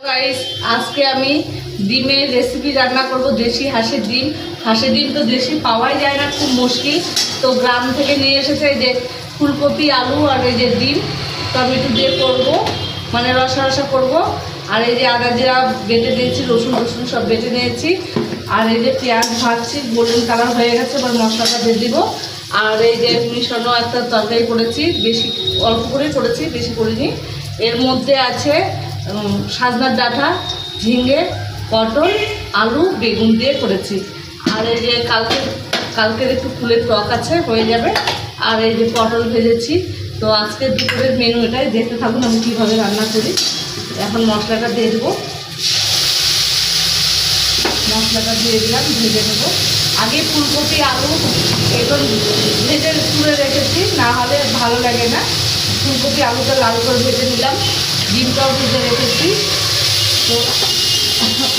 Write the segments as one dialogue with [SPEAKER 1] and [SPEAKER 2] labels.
[SPEAKER 1] Guys, আজকে আমি ডিমের রেসিপি রান্না করব। দেশি হাঁসের ডিম। হাঁসের ডিম তো দেশি পাওয়াই যায় না, খুব মুশকিল। তো গ্রাম থেকে নিয়ে এসেছে এই যে ফুলকপি, আলু আর এই যে ডিম টমেটো দিয়ে করব, মানে রসা রসা করব। আর এই যে আদা জিরা বেটে নিয়েছি, রসুন রসুন সব বেটে নিয়েছি। আর এই যে পেঁয়াজ ভাজছি, গোল্ডেন কালার হয়ে গেছে, এবার মশলাটা দিয়ে দিব। আর এই যে মিশানো একটা তরকারি করেছি, বেশি অল্প করে করেছি, বেশি করিনি। এর মধ্যে আছে সাজনার ডাঁটা, ঝিঙে, পটল, আলু, বেগুন দিয়ে করেছি। আর এই যে কালকের একটু ফুলের টক আছে, হয়ে যাবে। আর এই যে পটল ভেজেছি। তো আজকে দুপুরের মেনু এটাই, দেখতে থাকুন আমি কীভাবে রান্না করি। এখন মশলাটা দিয়ে দেবো, মশলাটা দিয়ে দিলাম, ভেজে নেবো। আগে ফুলকপি আলু একদম ভেজে তুলে রেখেছি, না হলে ভালো লাগে না। ফুলকপি আলুটা লাল করে ভেজে নিলাম, ডিমটাও ভেজে রেখেছি। তো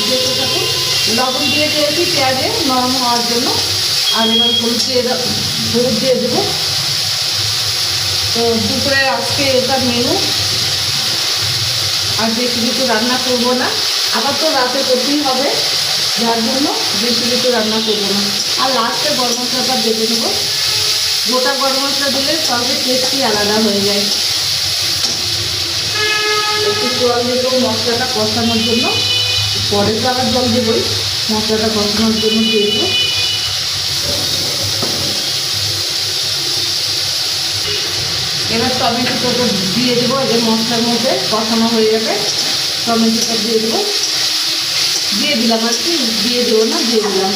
[SPEAKER 1] দেখতে থাকুন, লবণ দিয়ে দিয়েছি পেঁয়াজে নরম হওয়ার জন্য। আর এবার হলুদ দিয়ে দেবো। তো দুপুরে আজকে এটা মেনু, আর বেশি কিছু রান্না করবো না। আবার তো রাতে করতেই হবে, যার জন্য বেশি কিছু রান্না করবো না। আর লাস্টে গরম মশলাটা বেটে নেবো। গোটা গরম মশলা দিলে তবে টেস্টই আলাদা হয়ে যায়। একটু জল দেবো মশলাটা কষানোর জন্য, পরে তো আবার জল দেবই, মশলাটা কষানোর জন্য দিয়ে দেবো। এবার টমেটোটা দিয়ে দেবো, এই মশলার মধ্যে কষানো হয়ে যাবে। টমেটোটা দিয়ে দেবো, দিয়ে দিলাম আর কি, দিয়ে দেবো না, দিয়ে দিলাম।